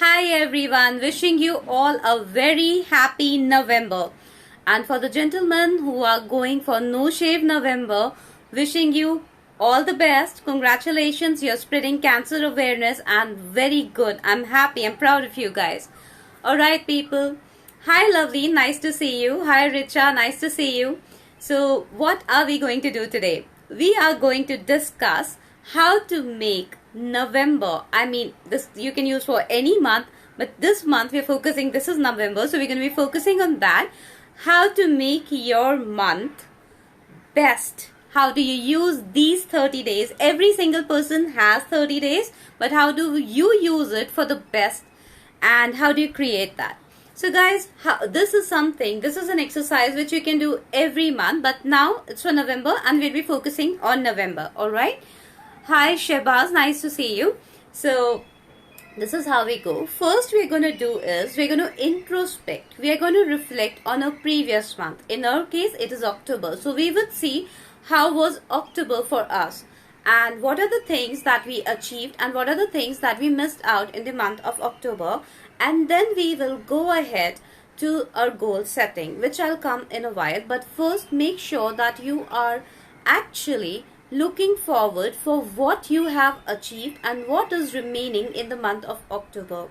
Hi everyone, wishing you all a very happy November. And for the gentlemen who are going for No Shave November, wishing you all the best. Congratulations, you're spreading cancer awareness and very good. I'm happy, I'm proud of you guys. Alright, people. Hi, lovely, nice to see you. Hi, Richa, nice to see you. So, what are we going to do today? We are going to discuss how to make November. I mean, this you can use for any month, but this month we're focusing, this is November, so we're going to be focusing on that. How to make your month best. How do you use these 30 days? Every single person has 30 days, but how do you use it for the best? And how do you create that? So guys, this is an exercise which you can do every month, but now it's for November and we'll be focusing on November. Alright. Hi Shebaz, nice to see you. So this is how we go. First we're going to do is we're going to introspect. We are going to reflect on a previous month. In our case it is October. So we would see how was October for us and what are the things that we achieved and what are the things that we missed out in the month of October, and then we will go ahead to our goal setting, which I'll come in a while. But first make sure that you are actually looking forward for what you have achieved and what is remaining in the month of October.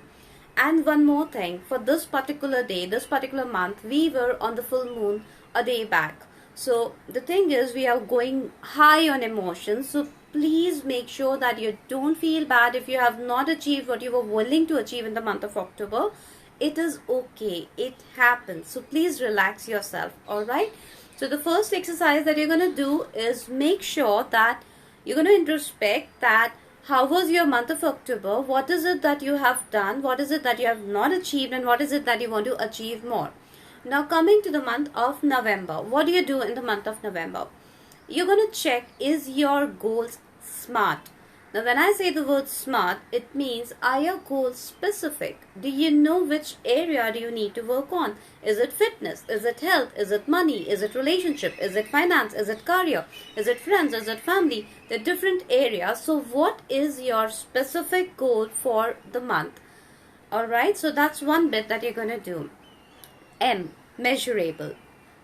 And one more thing, for this particular day, this particular month, we were on the full moon a day back. So the thing is, we are going high on emotions. So please make sure that you don't feel bad if you have not achieved what you were willing to achieve in the month of October. It is okay. It happens. So please relax yourself. Alright. So the first exercise that you're going to do is make sure that you're going to introspect that how was your month of October, what is it that you have done, what is it that you have not achieved, and what is it that you want to achieve more. Now coming to the month of November, what do you do in the month of November? You're going to check, is your goals SMART? Now when I say the word SMART, it means, are your goals specific? Do you know which area do you need to work on? Is it fitness? Is it health? Is it money? Is it relationship? Is it finance? Is it career? Is it friends? Is it family? They're different areas. So what is your specific goal for the month? Alright, so that's one bit that you're going to do. M, measurable.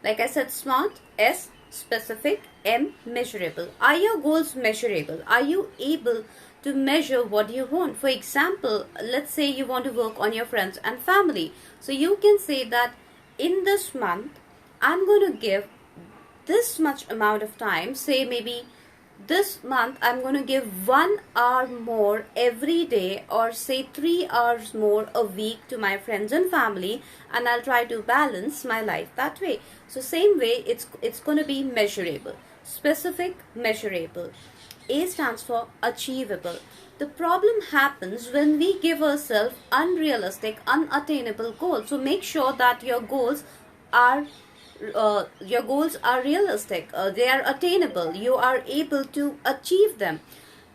Like I said, SMART. S, specific. M, measurable. Are your goals measurable? Are you able to measure what you want? For example, let's say you want to work on your friends and family. So you can say that in this month, I'm going to give this much amount of time. Say maybe this month I'm going to give 1 hour more every day, or say 3 hours more a week to my friends and family, and I'll try to balance my life that way. So same way, it's going to be measurable. Specific, measurable. A stands for achievable. The problem happens when we give ourselves unrealistic, unattainable goals. So make sure that your goals are realistic, they are attainable, you are able to achieve them.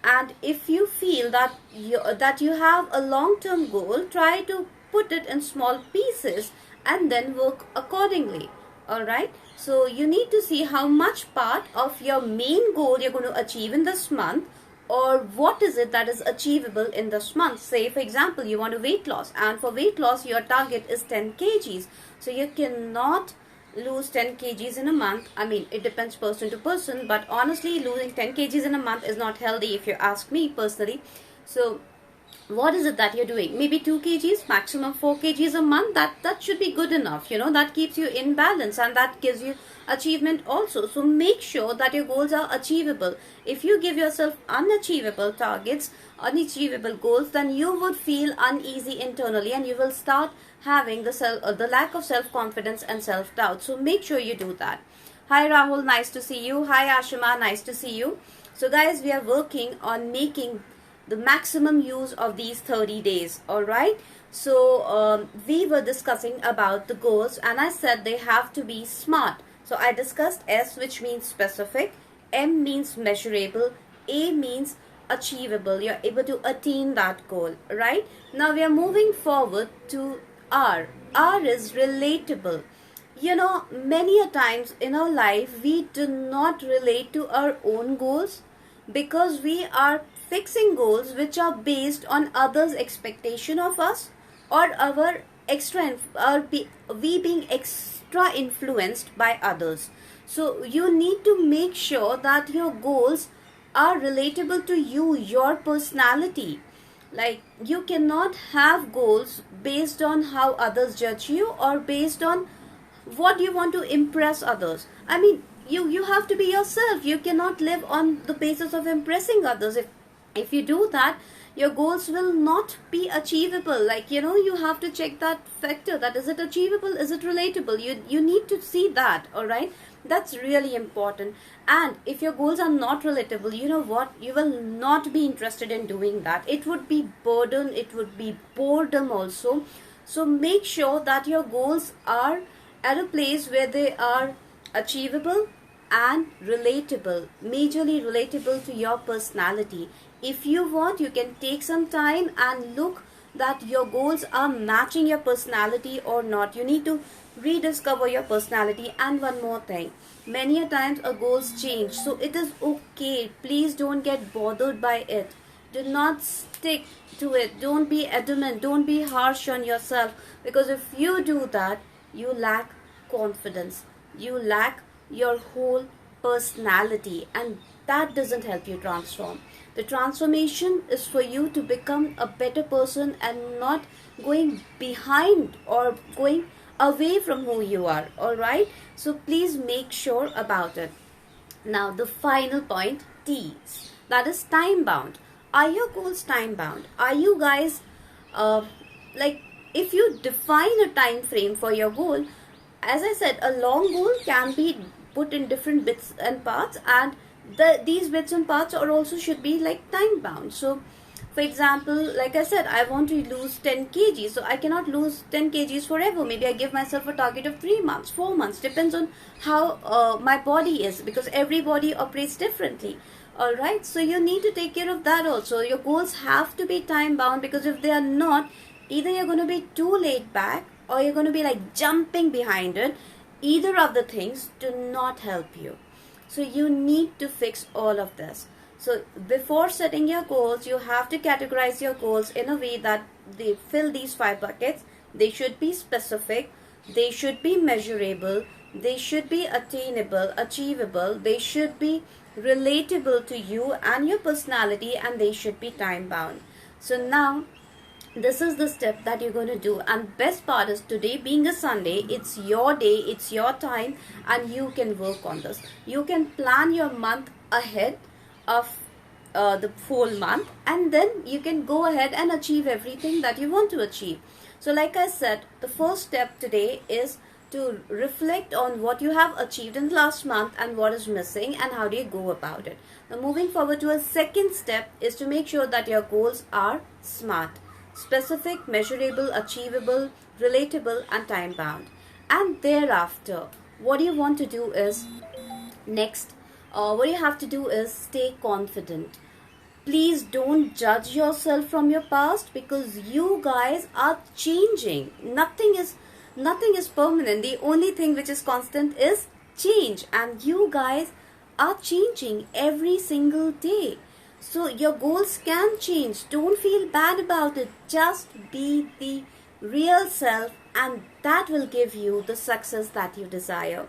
And if you feel that you have a long-term goal, try to put it in small pieces and then work accordingly. Alright, so you need to see how much part of your main goal you're going to achieve in this month, or what is it that is achievable in this month. Say for example, you want to weight loss, and for weight loss your target is 10 kgs. So you cannot lose 10 kgs in a month. I mean, it depends person to person, but honestly losing 10 kgs in a month is not healthy if you ask me personally. So what is it that you're doing? Maybe 2 kgs, maximum 4 kgs a month. That should be good enough. That keeps you in balance and that gives you achievement also. So make sure that your goals are achievable. If you give yourself unachievable targets, unachievable goals, then you would feel uneasy internally and you will start having the lack of self-confidence and self-doubt. So make sure you do that. Hi Rahul, nice to see you. Hi Ashima, nice to see you. So guys, we are working on making the maximum use of these 30 days. Alright, so we were discussing about the goals and I said they have to be SMART. So I discussed S, which means specific, M means measurable, A means achievable, you're able to attain that goal. Right, now we are moving forward to R. R is relatable. Many a times in our life we do not relate to our own goals because we are fixing goals which are based on others' expectation of us, or our we being extra influenced by others. So you need to make sure that your goals are relatable to you, your personality. Like, you cannot have goals based on how others judge you, or based on what you want to impress others. I mean, you have to be yourself. You cannot live on the basis of impressing others. If you do that, your goals will not be achievable. Like, you have to check that factor, that is it achievable, is it relatable. You need to see that. All right, that's really important. And if your goals are not relatable, you know what, you will not be interested in doing that. It would be burden, it would be boredom also. So make sure that your goals are at a place where they are achievable and relatable, majorly relatable to your personality. If you want, you can take some time and look that your goals are matching your personality or not. You need to rediscover your personality. And one more thing, many a times our goals change, so it is okay. Please don't get bothered by it. Do not stick to it. Don't be adamant, don't be harsh on yourself, because if you do that, you lack confidence, you lack your whole personality, and that doesn't help you transform. The transformation is for you to become a better person, and not going behind or going away from who you are. All right, so please make sure about it. Now the final point, T, that is time bound. Are your goals time bound? Are you guys like, if you define a time frame for your goal, as I said, a long goal can be put in different bits and parts, and these bits and parts are also should be like time bound. So for example, like I said, I want to lose 10 kgs, so I cannot lose 10 kgs forever. Maybe I give myself a target of 3 months, 4 months, depends on how my body is, because every body operates differently. All right, so you need to take care of that also. Your goals have to be time bound, because if they are not, either you're going to be too laid back, or you're going to be like jumping behind it. Either of the things do not help you. So you need to fix all of this. So before setting your goals, you have to categorize your goals in a way that they fill these 5 buckets. They should be specific, they should be measurable, they should be attainable, achievable, they should be relatable to you and your personality, and they should be time bound. So now this is the step that you're going to do. And best part is, today being a Sunday, it's your day, it's your time, and you can work on this. You can plan your month ahead of the full month, and then you can go ahead and achieve everything that you want to achieve. So like I said, the first step today is to reflect on what you have achieved in the last month and what is missing, and how do you go about it. Now moving forward to a second step is to make sure that your goals are SMART: specific, measurable, achievable, relatable, and time bound. And thereafter, what you want to do is, next, what you have to do is stay confident. Please don't judge yourself from your past, because you guys are changing. Nothing is permanent. The only thing which is constant is change, and you guys are changing every single day. So your goals can change. Don't feel bad about it. Just be the real self, and that will give you the success that you desire.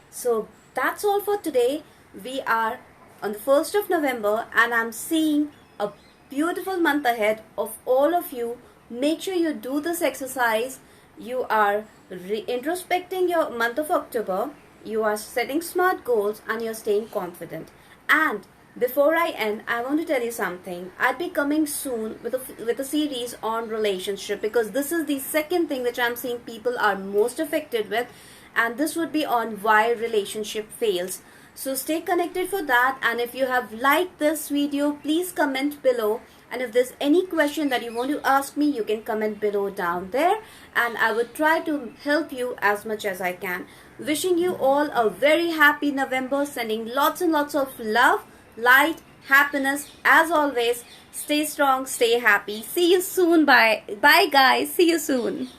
So that's all for today. We are on the 1st of November, and I'm seeing a beautiful month ahead of all of you. Make sure you do this exercise. You are introspecting your month of October. You are setting SMART goals, and you're staying confident. And before I end, I want to tell you something. I'll be coming soon with a series on relationship, because this is the second thing which I'm seeing people are most affected with, and this would be on why relationship fails. So stay connected for that. And if you have liked this video, please comment below. And if there's any question that you want to ask me, you can comment below down there, and I will try to help you as much as I can. Wishing you all a very happy November, sending lots and lots of love, light, happiness. As always, stay strong, stay happy. See you soon. Bye guys, see you soon.